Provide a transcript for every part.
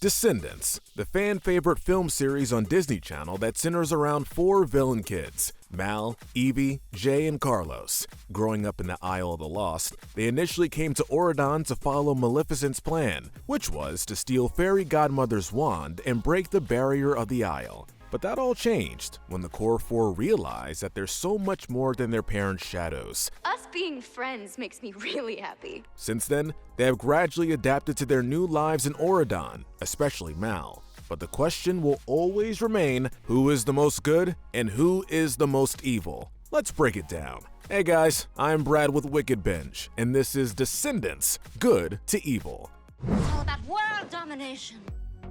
Descendants, the fan-favorite film series on Disney Channel that centers around four villain kids, Mal, Evie, Jay, and Carlos. Growing up in the Isle of the Lost, they initially came to Auradon to follow Maleficent's plan, which was to steal Fairy Godmother's wand and break the barrier of the Isle. But that all changed when the Core Four realized that there's so much more than their parents' shadows. Us being friends makes me really happy. Since then, they have gradually adapted to their new lives in Auradon, especially Mal. But the question will always remain, who is the most good and who is the most evil? Let's break it down. Hey guys, I'm Brad with Wicked Binge, and this is Descendants, Good to Evil. Oh, that world domination.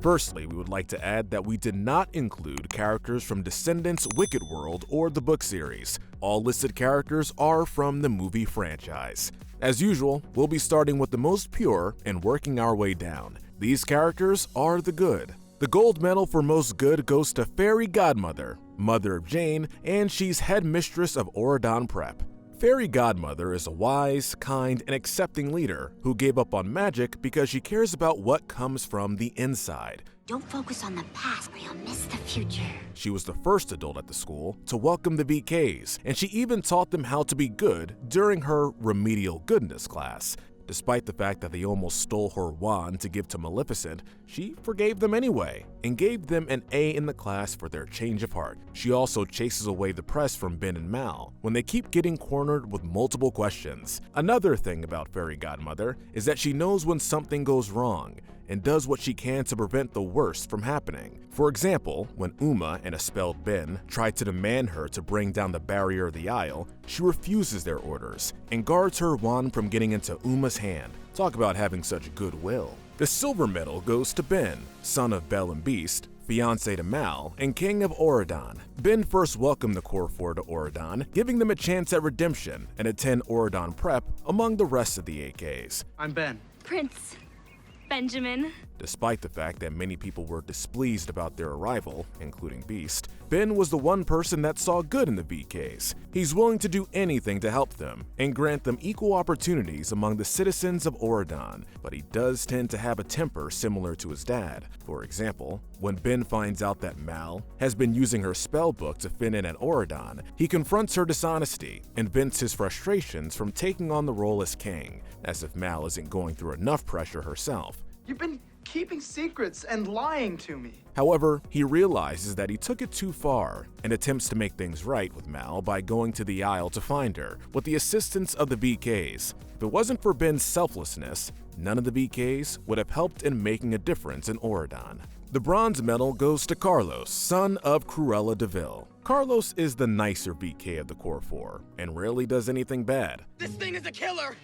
Firstly, we would like to add that we did not include characters from Descendants, Wicked World, or the book series. All listed characters are from the movie franchise. As usual, we'll be starting with the most pure and working our way down. These characters are the good. The gold medal for most good goes to Fairy Godmother, mother of Jane, and she's head mistress of Auradon Prep. Fairy Godmother is a wise, kind, and accepting leader who gave up on magic because she cares about what comes from the inside. Don't focus on the past or you'll miss the future. She was the first adult at the school to welcome the VKs, and she even taught them how to be good during her remedial goodness class. Despite the fact that they almost stole her wand to give to Maleficent, she forgave them anyway and gave them an A in the class for their change of heart. She also chases away the press from Ben and Mal when they keep getting cornered with multiple questions. Another thing about Fairy Godmother is that she knows when something goes wrong and does what she can to prevent the worst from happening. For example, when Uma and a spelled Ben try to demand her to bring down the barrier of the Isle, she refuses their orders and guards her wand from getting into Uma's hand. Talk about having such goodwill. The silver medal goes to Ben, son of Belle and Beast, fiancé to Mal, and king of Auradon. Ben first welcomed the Core Four to Auradon, giving them a chance at redemption and attend Auradon Prep among the rest of the AKs. I'm Ben. Prince Benjamin. Despite the fact that many people were displeased about their arrival, including Beast, Ben was the one person that saw good in the VKs. He's willing to do anything to help them and grant them equal opportunities among the citizens of Auradon, but he does tend to have a temper similar to his dad. For example, when Ben finds out that Mal has been using her spell book to fit in at Auradon, he confronts her dishonesty and vents his frustrations from taking on the role as king, as if Mal isn't going through enough pressure herself. You've been keeping secrets and lying to me. However, he realizes that he took it too far and attempts to make things right with Mal by going to the Isle to find her, with the assistance of the VKs. If it wasn't for Ben's selflessness, none of the VKs would have helped in making a difference in Auradon. The bronze medal goes to Carlos, son of Cruella de Vil. Carlos is the nicer VK of the Core Four and rarely does anything bad. This thing is a killer!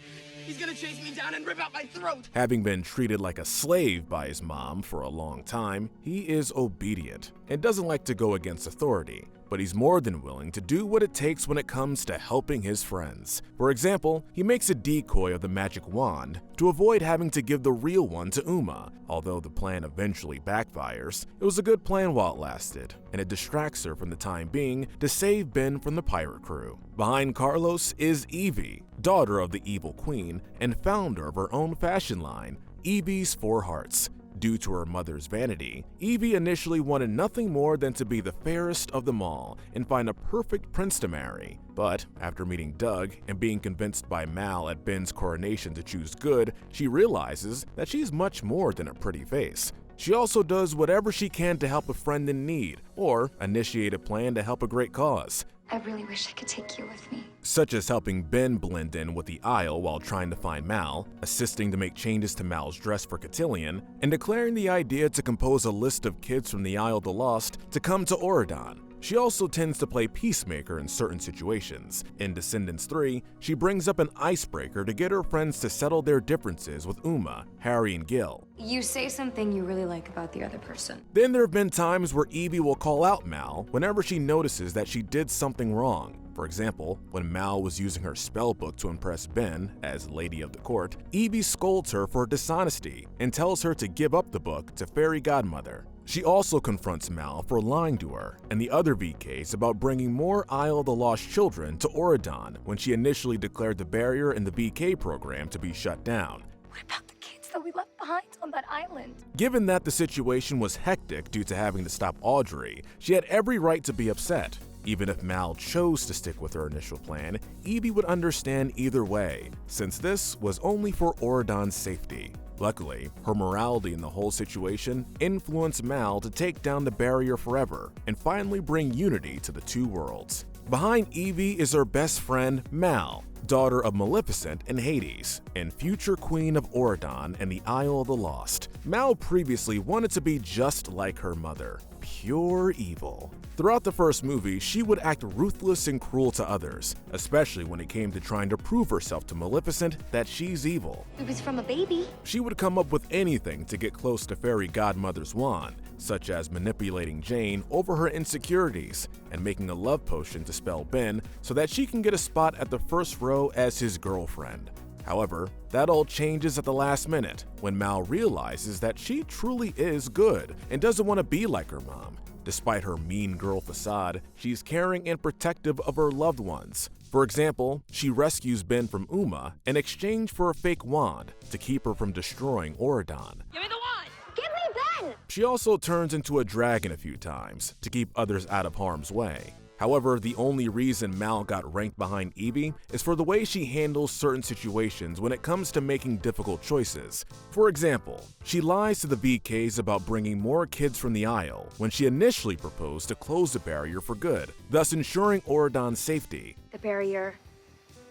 He's gonna chase me down and rip out my throat! Having been treated like a slave by his mom for a long time, he is obedient and doesn't like to go against authority, but he's more than willing to do what it takes when it comes to helping his friends. For example, he makes a decoy of the magic wand to avoid having to give the real one to Uma. Although the plan eventually backfires, it was a good plan while it lasted, and it distracts her from the time being to save Ben from the pirate crew. Behind Carlos is Evie, daughter of the evil queen and founder of her own fashion line, Evie's Four Hearts. Due to her mother's vanity, Evie initially wanted nothing more than to be the fairest of them all and find a perfect prince to marry. But after meeting Doug and being convinced by Mal at Ben's coronation to choose good, she realizes that she's much more than a pretty face. She also does whatever she can to help a friend in need or initiate a plan to help a great cause. I really wish I could take you with me. Such as helping Ben blend in with the Isle while trying to find Mal, assisting to make changes to Mal's dress for Cotillion, and declaring the idea to compose a list of kids from the Isle of the Lost to come to Auradon. She also tends to play peacemaker in certain situations. In Descendants 3, she brings up an icebreaker to get her friends to settle their differences with Uma, Harry, and Gil. You say something you really like about the other person. Then there have been times where Evie will call out Mal whenever she notices that she did something wrong. For example, when Mal was using her spellbook to impress Ben as Lady of the Court, Evie scolds her for dishonesty and tells her to give up the book to Fairy Godmother. She also confronts Mal for lying to her and the other VKs about bringing more Isle of the Lost children to Auradon when she initially declared the barrier in the VK program to be shut down. What about the kids that we left behind? behind on that island. Given that the situation was hectic due to having to stop Audrey, she had every right to be upset. Even if Mal chose to stick with her initial plan, Evie would understand either way, since this was only for Auradon's safety. Luckily, her morality in the whole situation influenced Mal to take down the barrier forever and finally bring unity to the two worlds. Behind Evie is her best friend, Mal, daughter of Maleficent and Hades, and future queen of Auradon and the Isle of the Lost. Mal previously wanted to be just like her mother, pure evil. Throughout the first movie, she would act ruthless and cruel to others, especially when it came to trying to prove herself to Maleficent that she's evil. It was from a baby. She would come up with anything to get close to Fairy Godmother's wand, such as manipulating Jane over her insecurities and making a love potion to spell Ben so that she can get a spot at the first row as his girlfriend. However, that all changes at the last minute when Mal realizes that she truly is good and doesn't want to be like her mom. Despite her mean girl facade, she's caring and protective of her loved ones. For example, she rescues Ben from Uma in exchange for a fake wand to keep her from destroying Auradon. Give me the wand! Give me Ben! She also turns into a dragon a few times to keep others out of harm's way. However, the only reason Mal got ranked behind Evie is for the way she handles certain situations when it comes to making difficult choices. For example, she lies to the VKs about bringing more kids from the Isle when she initially proposed to close the barrier for good, thus ensuring Auradon's safety. The barrier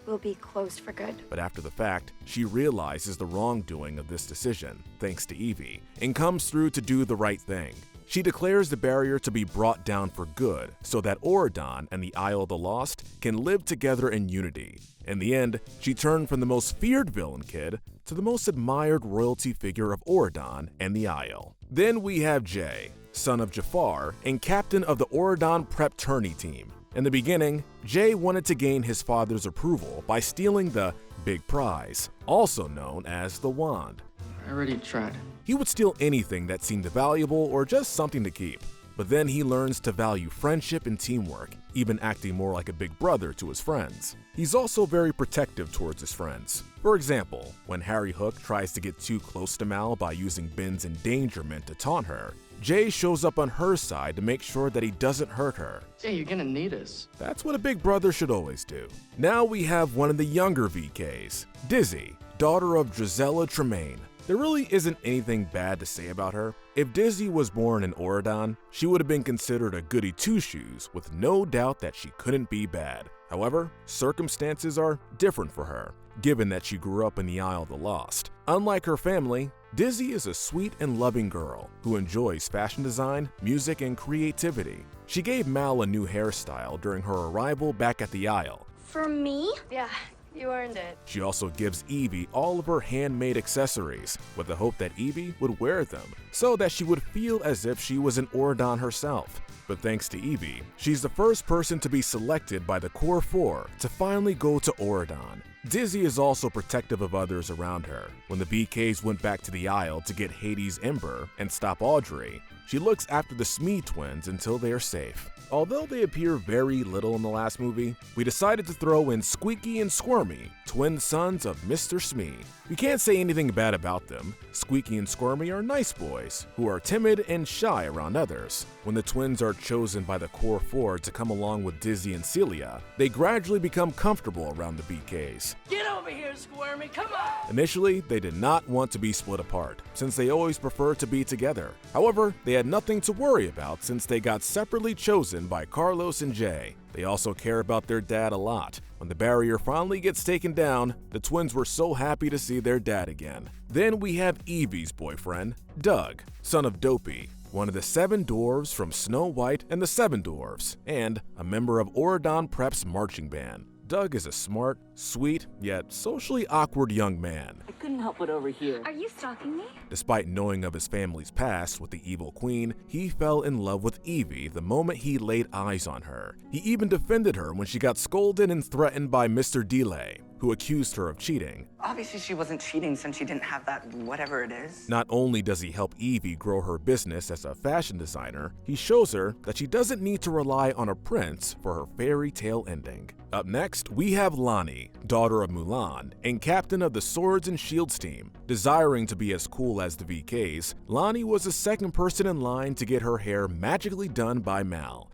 will be closed for good. But after the fact, she realizes the wrongdoing of this decision, thanks to Evie, and comes through to do the right thing. She declares the barrier to be brought down for good so that Auradon and the Isle of the Lost can live together in unity. In the end, she turned from the most feared villain kid to the most admired royalty figure of Auradon and the Isle. Then we have Jay, son of Jafar and captain of the Auradon prep tourney team. In the beginning, Jay wanted to gain his father's approval by stealing the big prize, also known as the wand. I already tried. He would steal anything that seemed valuable or just something to keep. But then he learns to value friendship and teamwork, even acting more like a big brother to his friends. He's also very protective towards his friends. For example, when Harry Hook tries to get too close to Mal by using Ben's endangerment to taunt her, Jay shows up on her side to make sure that he doesn't hurt her. Jay, you're gonna need us. That's what a big brother should always do. Now we have one of the younger VKs, Dizzy, daughter of Drizella Tremaine. There really isn't anything bad to say about her. If Dizzy was born in Auradon, she would have been considered a goody two-shoes with no doubt that she couldn't be bad. However, circumstances are different for her, given that she grew up in the Isle of the Lost. Unlike her family, Dizzy is a sweet and loving girl who enjoys fashion design, music, and creativity. She gave Mal a new hairstyle during her arrival back at the Isle. For me? Yeah, you earned it. She also gives Evie all of her handmade accessories with the hope that Evie would wear them so that she would feel as if she was an Auradon herself. But thanks to Evie, she's the first person to be selected by the Core 4 to finally go to Auradon. Dizzy is also protective of others around her. When the BKs went back to the Isle to get Hades' Ember and stop Audrey, she looks after the Smee twins until they are safe. Although they appear very little in the last movie, we decided to throw in Squeaky and Squirmy, twin sons of Mr. Smee. We can't say anything bad about them. Squeaky and Squirmy are nice boys who are timid and shy around others. When the twins are chosen by the Core 4 to come along with Dizzy and Celia, they gradually become comfortable around the BKs. Get over here, Squirmy, come on! Initially, they did not want to be split apart, since they always preferred to be together. However, they had nothing to worry about since they got separately chosen by Carlos and Jay. They also care about their dad a lot. When the barrier finally gets taken down, the twins were so happy to see their dad again. Then we have Evie's boyfriend, Doug, son of Dopey, one of the 7 dwarves from Snow White and the 7 Dwarfs, and a member of Auradon Prep's marching band. Doug is a smart, sweet, yet socially awkward young man. I couldn't help but overhear. Are you stalking me? Despite knowing of his family's past with the evil queen, he fell in love with Evie the moment he laid eyes on her. He even defended her when she got scolded and threatened by Mr. Delay. who accused her of cheating. Obviously she wasn't cheating since she didn't have that whatever it is. Not only does he help Evie grow her business as a fashion designer, he shows her that she doesn't need to rely on a prince for her fairy tale ending. Up next, we have Lani, daughter of Mulan and captain of the Swords and Shields team. Desiring to be as cool as the VKs, Lani was the second person in line to get her hair magically done by Mal.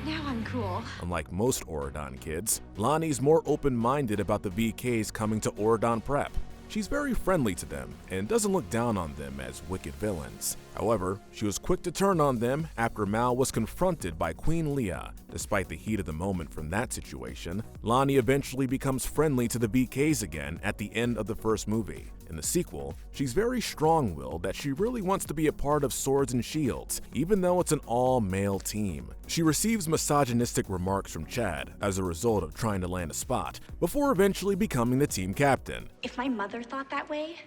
Now I'm cool. Unlike most Auradon kids, Lani's more open-minded about the VKs coming to Auradon Prep. She's very friendly to them and doesn't look down on them as wicked villains. However, she was quick to turn on them after Mal was confronted by Queen Leah. Despite the heat of the moment from that situation, Lani eventually becomes friendly to the VKs again at the end of the first movie. In the sequel, she's very strong-willed that she really wants to be a part of Swords and Shields, even though it's an all-male team. She receives misogynistic remarks from Chad as a result of trying to land a spot, before eventually becoming the team captain. If my mother thought that way,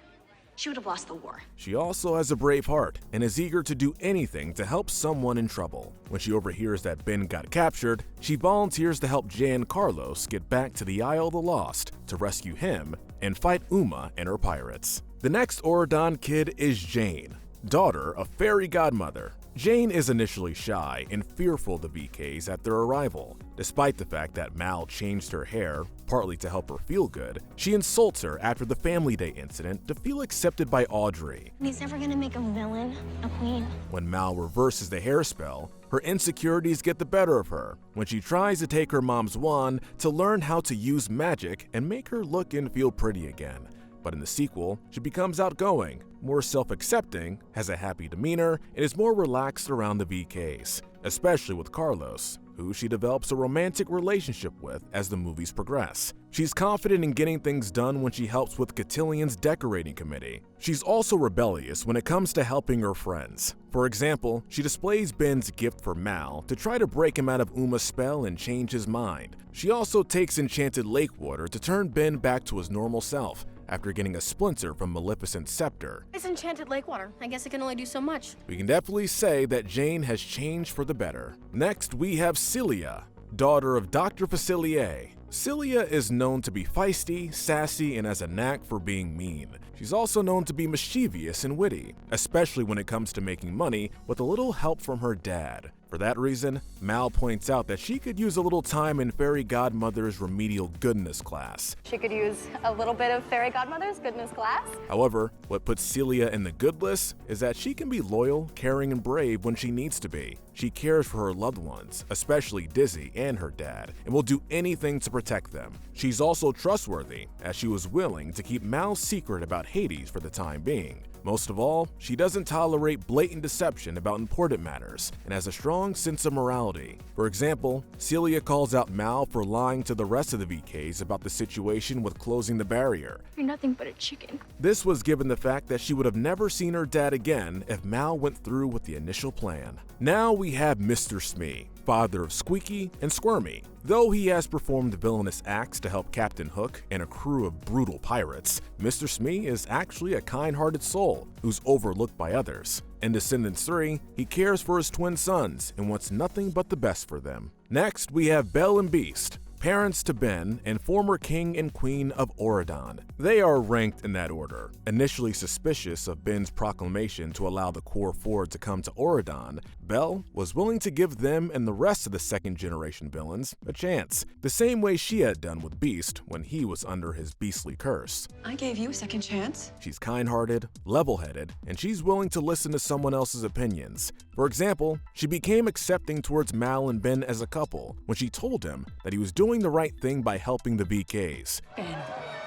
she would have lost the war. She also has a brave heart and is eager to do anything to help someone in trouble. When she overhears that Ben got captured, she volunteers to help Jay and Carlos get back to the Isle of the Lost to rescue him and fight Uma and her pirates. The next Auradon kid is Jane, daughter of Fairy Godmother. Jane is initially shy and fearful of the VKs at their arrival. Despite the fact that Mal changed her hair, partly to help her feel good, she insults her after the Family Day incident to feel accepted by Audrey. He's never gonna make a villain a queen. When Mal reverses the hairspell, her insecurities get the better of her when she tries to take her mom's wand to learn how to use magic and make her look and feel pretty again. But in the sequel, she becomes outgoing, more self-accepting, has a happy demeanor, and is more relaxed around the VKs, especially with Carlos, who she develops a romantic relationship with as the movies progress. She's confident in getting things done when she helps with Cotillions' decorating committee. She's also rebellious when it comes to helping her friends. For example, she displays Ben's gift for Mal to try to break him out of Uma's spell and change his mind. She also takes enchanted lake water to turn Ben back to his normal self, after getting a splinter from Maleficent's scepter. It's enchanted lake water. I guess it can only do so much. We can definitely say that Jane has changed for the better. Next, we have Celia, daughter of Dr. Facilier. Celia is known to be feisty, sassy, and has a knack for being mean. She's also known to be mischievous and witty, especially when it comes to making money with a little help from her dad. For that reason, Mal points out that she could use a little time in Fairy Godmother's remedial goodness class. She could use a little bit of Fairy Godmother's goodness class. However, what puts Celia in the good list is that she can be loyal, caring, and brave when she needs to be. She cares for her loved ones, especially Dizzy and her dad, and will do anything to protect them. She's also trustworthy, as she was willing to keep Mal's secret about Hades for the time being. Most of all, she doesn't tolerate blatant deception about important matters and has a strong sense of morality. For example, Celia calls out Mal for lying to the rest of the VKs about the situation with closing the barrier. You're nothing but a chicken. This was given the fact that she would have never seen her dad again if Mal went through with the initial plan. Now we have Mr. Smee, father of Squeaky and Squirmy. Though he has performed villainous acts to help Captain Hook and a crew of brutal pirates, Mr. Smee is actually a kind-hearted soul who's overlooked by others. In Descendants 3, he cares for his twin sons and wants nothing but the best for them. Next, we have Belle and Beast, parents to Ben and former king and queen of Auradon. They are ranked in that order. Initially suspicious of Ben's proclamation to allow the Core Four to come to Auradon, Belle was willing to give them and the rest of the second-generation villains a chance, the same way she had done with Beast when he was under his beastly curse. I gave you a second chance. She's kind-hearted, level-headed, and she's willing to listen to someone else's opinions. For example, she became accepting towards Mal and Ben as a couple when she told him that he was doing the right thing by helping the VKs. Ben,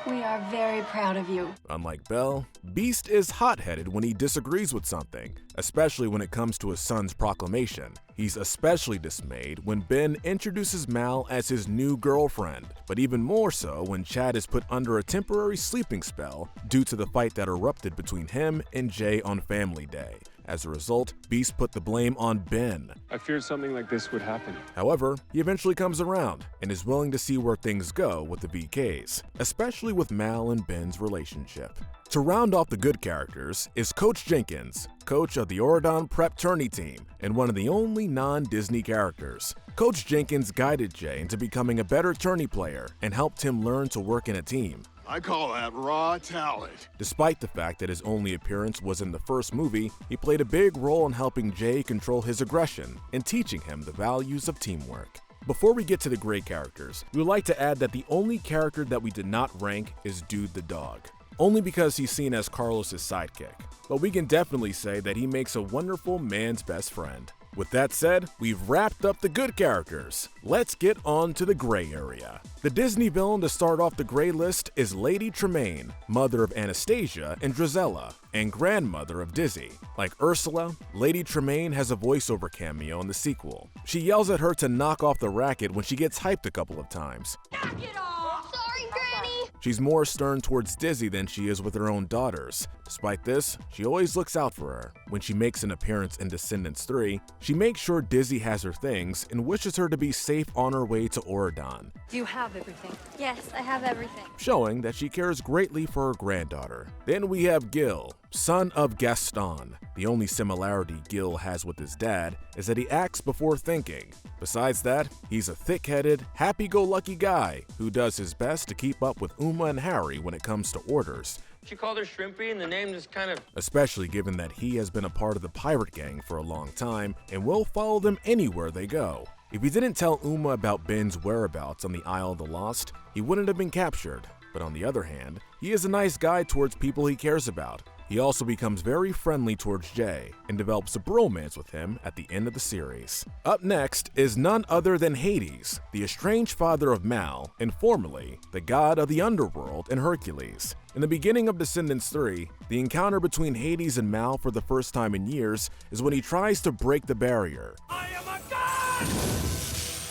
we are very proud of you. Unlike Belle, Beast is hot-headed when he disagrees with something, especially when it comes to his son's proclamation. He's especially dismayed when Ben introduces Mal as his new girlfriend, but even more so when Chad is put under a temporary sleeping spell due to the fight that erupted between him and Jay on Family Day. As a result, Beast put the blame on Ben. I feared something like this would happen. However, he eventually comes around and is willing to see where things go with the VKs, especially with Mal and Ben's relationship. To round off the good characters is Coach Jenkins, coach of the Auradon Prep Tourney team and one of the only non-Disney characters. Coach Jenkins guided Jay into becoming a better tourney player and helped him learn to work in a team. I call that raw talent. Despite the fact that his only appearance was in the first movie, he played a big role in helping Jay control his aggression and teaching him the values of teamwork. Before we get to the great characters, we would like to add that the only character that we did not rank is Dude the Dog, only because he's seen as Carlos's sidekick, but we can definitely say that he makes a wonderful man's best friend. With that said, we've wrapped up the good characters. Let's get on to the gray area. The Disney villain to start off the gray list is Lady Tremaine, mother of Anastasia and Drizella, and grandmother of Dizzy. Like Ursula, Lady Tremaine has a voiceover cameo in the sequel. She yells at her to knock off the racket when she gets hyped a couple of times. Knock it off! Sorry, Granny! She's more stern towards Dizzy than she is with her own daughters. Despite this, she always looks out for her. When she makes an appearance in Descendants 3, she makes sure Dizzy has her things and wishes her to be safe on her way to Auradon. Do you have everything? Yes, I have everything. Showing that she cares greatly for her granddaughter. Then we have Gil, son of Gaston. The only similarity Gil has with his dad is that he acts before thinking. Besides that, he's a thick-headed, happy-go-lucky guy who does his best to keep up with Uma and Harry when it comes to orders. She called her Shrimpy, and the name just kind of... Especially given that he has been a part of the pirate gang for a long time and will follow them anywhere they go. If he didn't tell Uma about Ben's whereabouts on the Isle of the Lost, he wouldn't have been captured. But on the other hand, he is a nice guy towards people he cares about. He also becomes very friendly towards Jay and develops a bromance with him at the end of the series. Up next is none other than Hades, the estranged father of Mal and formerly the god of the underworld in Hercules. In the beginning of Descendants 3, the encounter between Hades and Mal for the first time in years is when he tries to break the barrier. I am a god!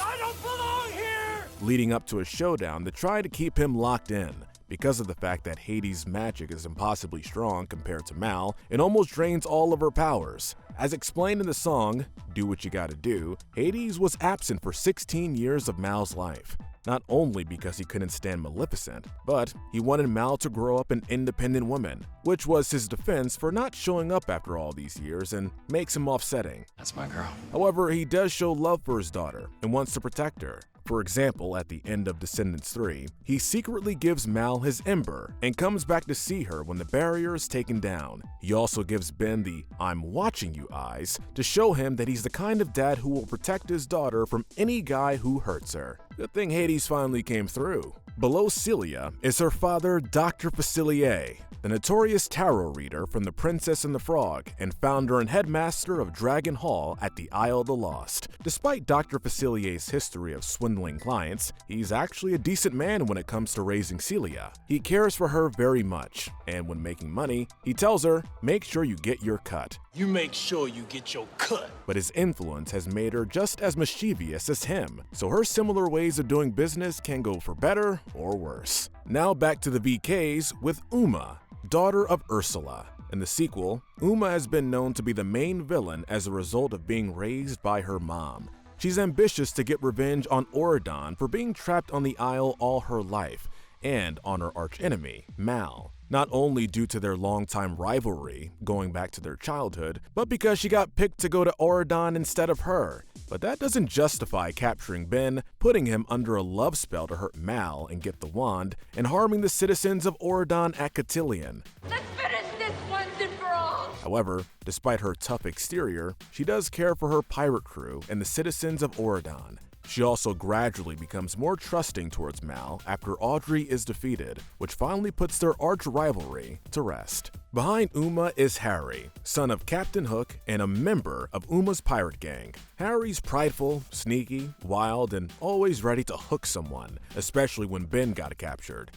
I don't belong here! Leading up to a showdown to try to keep him locked in. Because of the fact that Hades' magic is impossibly strong compared to Mal and almost drains all of her powers. As explained in the song, Do What You Gotta Do, Hades was absent for 16 years of Mal's life. Not only because he couldn't stand Maleficent, but he wanted Mal to grow up an independent woman, which was his defense for not showing up after all these years and makes him offsetting. That's my girl. However, he does show love for his daughter and wants to protect her. For example, at the end of Descendants 3, he secretly gives Mal his ember and comes back to see her when the barrier is taken down. He also gives Ben the "I'm watching you" eyes to show him that he's the kind of dad who will protect his daughter from any guy who hurts her. Good thing Hades finally came through. Below Celia is her father, Dr. Facilier, the notorious tarot reader from The Princess and the Frog and founder and headmaster of Dragon Hall at the Isle of the Lost. Despite Dr. Facilier's history of swindling clients, he's actually a decent man when it comes to raising Celia. He cares for her very much, and when making money, he tells her, make sure you get your cut. You make sure you get your cut. But his influence has made her just as mischievous as him, so her similar ways of doing business can go for better or worse. Now back to the VKs with Uma, daughter of Ursula. In the sequel, Uma has been known to be the main villain as a result of being raised by her mom. She's ambitious to get revenge on Auradon for being trapped on the Isle all her life, and on her archenemy, Mal. Not only due to their longtime rivalry, going back to their childhood, but because she got picked to go to Auradon instead of her. But that doesn't justify capturing Ben, putting him under a love spell to hurt Mal and get the wand, and harming the citizens of Auradon at Cotillion. Let's finish this once and for all! However, despite her tough exterior, she does care for her pirate crew and the citizens of Auradon. She also gradually becomes more trusting towards Mal after Audrey is defeated, which finally puts their arch rivalry to rest. Behind Uma is Harry, son of Captain Hook and a member of Uma's pirate gang. Harry's prideful, sneaky, wild, and always ready to hook someone, especially when Ben got captured.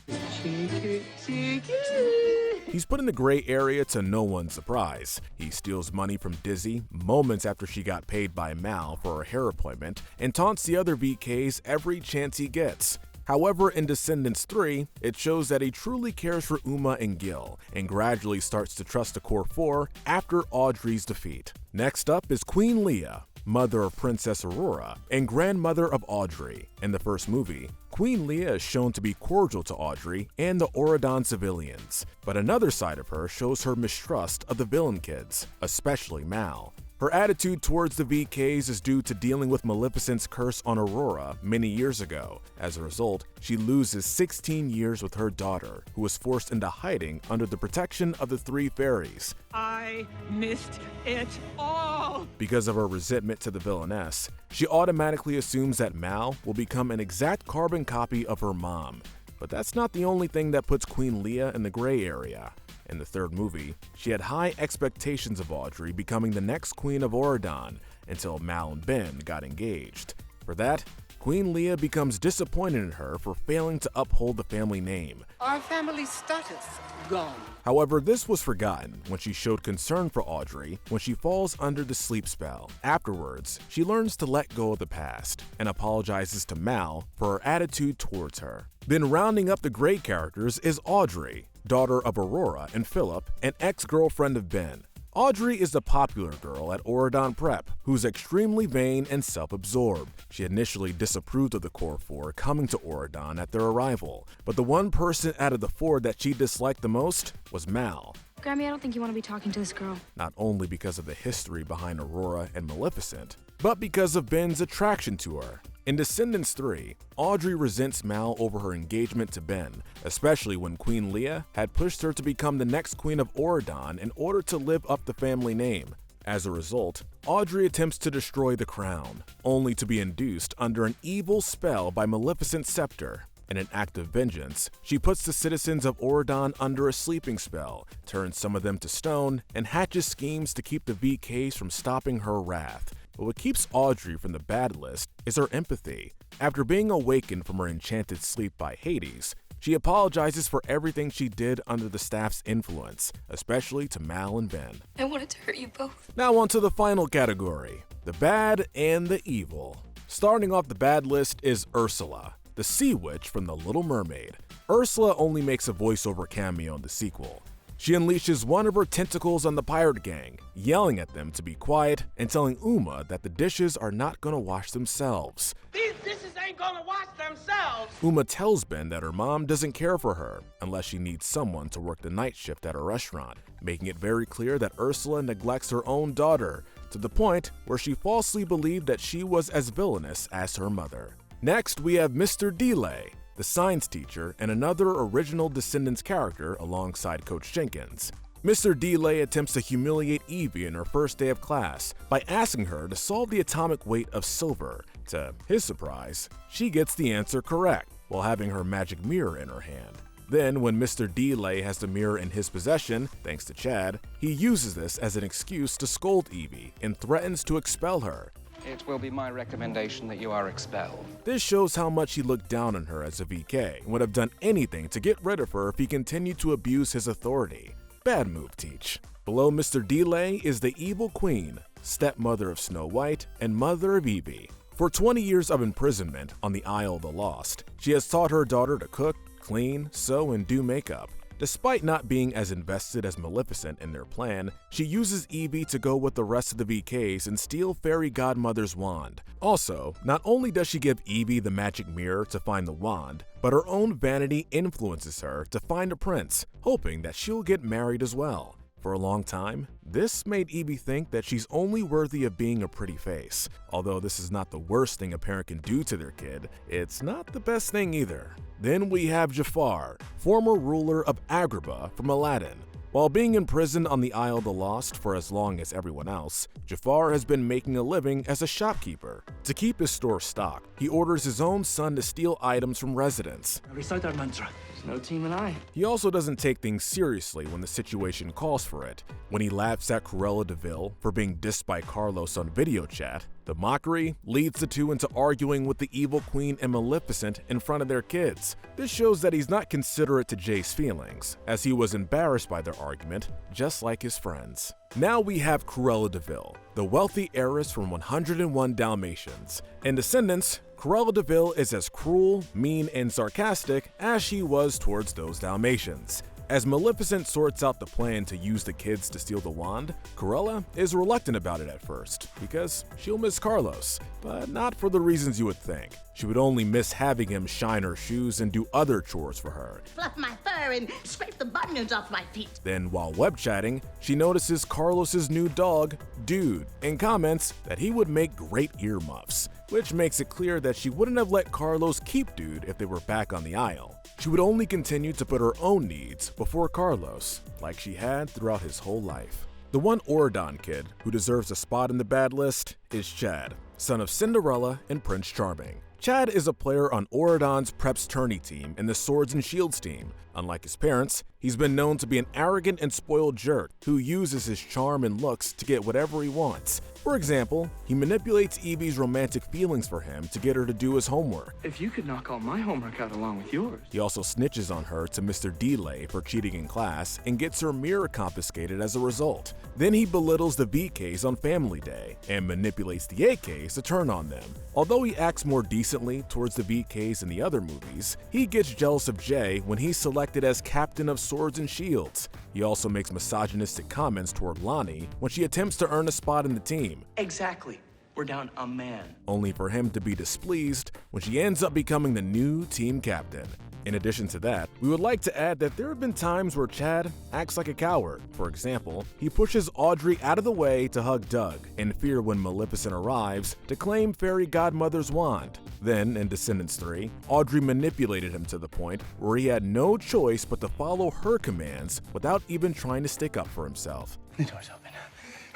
He's put in the gray area to no one's surprise. He steals money from Dizzy moments after she got paid by Mal for a hair appointment and taunts the other VKs every chance he gets. However, in Descendants 3, it shows that he truly cares for Uma and Gil, and gradually starts to trust the Core 4 after Audrey's defeat. Next up is Queen Leah, mother of Princess Aurora and grandmother of Audrey. In the first movie, Queen Leah is shown to be cordial to Audrey and the Auradon civilians, but another side of her shows her mistrust of the villain kids, especially Mal. Her attitude towards the VKs is due to dealing with Maleficent's curse on Aurora many years ago. As a result, she loses 16 years with her daughter, who was forced into hiding under the protection of the three fairies. I missed it all! Because of her resentment to the villainess, she automatically assumes that Mal will become an exact carbon copy of her mom. But that's not the only thing that puts Queen Leah in the gray area. In the third movie, she had high expectations of Audrey becoming the next queen of Auradon until Mal and Ben got engaged. For that, Queen Leah becomes disappointed in her for failing to uphold the family name. Our family status gone. However, this was forgotten when she showed concern for Audrey when she falls under the sleep spell. Afterwards, she learns to let go of the past and apologizes to Mal for her attitude towards her. Then rounding up the great characters is Audrey, daughter of Aurora and Philip, and ex-girlfriend of Ben. Audrey is the popular girl at Auradon Prep, who's extremely vain and self-absorbed. She initially disapproved of the Core 4 coming to Auradon at their arrival, but the one person out of the four that she disliked the most was Mal. Grammy, I don't think you want to be talking to this girl. Not only because of the history behind Aurora and Maleficent, but because of Ben's attraction to her. In Descendants 3, Audrey resents Mal over her engagement to Ben, especially when Queen Leah had pushed her to become the next queen of Auradon in order to live up the family name. As a result, Audrey attempts to destroy the crown, only to be induced under an evil spell by Maleficent's scepter. In an act of vengeance, she puts the citizens of Auradon under a sleeping spell, turns some of them to stone, and hatches schemes to keep the VKs from stopping her wrath. But what keeps Audrey from the bad list is her empathy. After being awakened from her enchanted sleep by Hades, she apologizes for everything she did under the staff's influence, especially to Mal and Ben. I wanted to hurt you both. Now on to the final category, the bad and the evil. Starting off the bad list is Ursula, the sea witch from The Little Mermaid. Ursula only makes a voiceover cameo in the sequel. She unleashes one of her tentacles on the pirate gang, yelling at them to be quiet and telling Uma that the dishes are not gonna wash themselves. These dishes ain't gonna wash themselves! Uma tells Ben that her mom doesn't care for her unless she needs someone to work the night shift at a restaurant, making it very clear that Ursula neglects her own daughter, to the point where she falsely believed that she was as villainous as her mother. Next, we have Mr. Delay, the science teacher and another original Descendants character alongside Coach Jenkins. Mr. Delay attempts to humiliate Evie in her first day of class by asking her to solve the atomic weight of silver. To his surprise, she gets the answer correct while having her magic mirror in her hand. Then, when Mr. Delay has the mirror in his possession, thanks to Chad, he uses this as an excuse to scold Evie and threatens to expel her. It will be my recommendation that you are expelled. This shows how much he looked down on her as a VK and would have done anything to get rid of her if he continued to abuse his authority. Bad move, Teach. Below Mr. Delay is the evil queen, stepmother of Snow White and mother of Evie. For 20 years of imprisonment on the Isle of the Lost, she has taught her daughter to cook, clean, sew, and do makeup. Despite not being as invested as Maleficent in their plan, she uses Evie to go with the rest of the VKs and steal Fairy Godmother's wand. Also, not only does she give Evie the magic mirror to find the wand, but her own vanity influences her to find a prince, hoping that she'll get married as well. For a long time, this made Evie think that she's only worthy of being a pretty face. Although this is not the worst thing a parent can do to their kid, it's not the best thing either. Then we have Jafar, former ruler of Agrabah from Aladdin. While being imprisoned on the Isle of the Lost for as long as everyone else, Jafar has been making a living as a shopkeeper. To keep his store stocked, he orders his own son to steal items from residents. Recite our mantra. There's no team and I. He also doesn't take things seriously when the situation calls for it. When he laughs at Cruella de Vil for being dissed by Carlos on video chat, the mockery leads the two into arguing with the evil queen and Maleficent in front of their kids. This shows that he's not considerate to Jay's feelings, as he was embarrassed by their argument, just like his friends. Now we have Cruella de Vil, the wealthy heiress from 101 Dalmatians. In Descendants, Cruella de Vil is as cruel, mean, and sarcastic as she was towards those Dalmatians. As Maleficent sorts out the plan to use the kids to steal the wand, Cruella is reluctant about it at first, because she'll miss Carlos, but not for the reasons you would think. She would only miss having him shine her shoes and do other chores for her. Fluff my fur and scrape the bunions off my feet. Then, while web chatting, she notices Carlos's new dog, Dude, and comments that he would make great earmuffs, which makes it clear that she wouldn't have let Carlos keep Dude if they were back on the Isle. She would only continue to put her own needs before Carlos, like she had throughout his whole life. The one Auradon kid who deserves a spot in the bad list is Chad, son of Cinderella and Prince Charming. Chad is a player on Auradon's Preps Tourney team and the Swords and Shields team. Unlike his parents, he's been known to be an arrogant and spoiled jerk who uses his charm and looks to get whatever he wants. For example, he manipulates Evie's romantic feelings for him to get her to do his homework. If you could knock all my homework out along with yours. He also snitches on her to Mr. Delay for cheating in class and gets her mirror confiscated as a result. Then he belittles the VKs on Family Day and manipulates the AKs to turn on them. Although he acts more decently towards the VKs in the other movies, he gets jealous of Jay when he's selected as captain of Swords and Shields. He also makes misogynistic comments toward Lonnie when she attempts to earn a spot in the team. Exactly. We're down a man. Only for him to be displeased when she ends up becoming the new team captain. In addition to that, we would like to add that there have been times where Chad acts like a coward. For example, he pushes Audrey out of the way to hug Doug, in fear when Maleficent arrives to claim Fairy Godmother's wand. Then, in Descendants 3, Audrey manipulated him to the point where he had no choice but to follow her commands without even trying to stick up for himself. The door's open.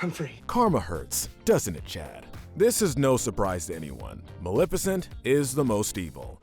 I'm free. Karma hurts, doesn't it, Chad? This is no surprise to anyone. Maleficent is the most evil.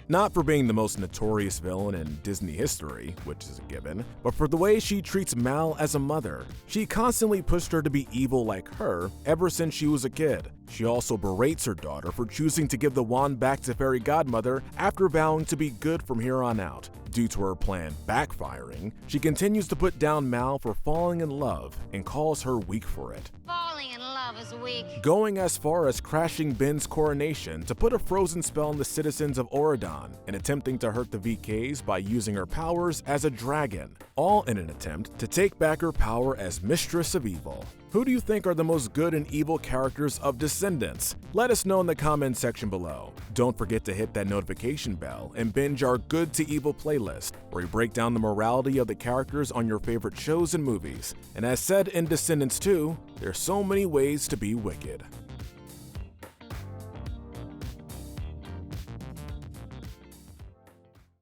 Not for being the most notorious villain in Disney history, which is a given, but for the way she treats Mal as a mother. She constantly pushed her to be evil like her ever since she was a kid. She also berates her daughter for choosing to give the wand back to Fairy Godmother after vowing to be good from here on out. Due to her plan backfiring, she continues to put down Mal for falling in love and calls her weak for it. Falling in love is weak. Going as far as crashing Ben's coronation to put a frozen spell on the citizens of Auradon and attempting to hurt the VKs by using her powers as a dragon, all in an attempt to take back her power as Mistress of Evil. Who do you think are the most good and evil characters of Descendants? Let us know in the comments section below. Don't forget to hit that notification bell and binge our Good to Evil playlist, where we break down the morality of the characters on your favorite shows and movies. And as said in Descendants 2, there's so many ways to be wicked.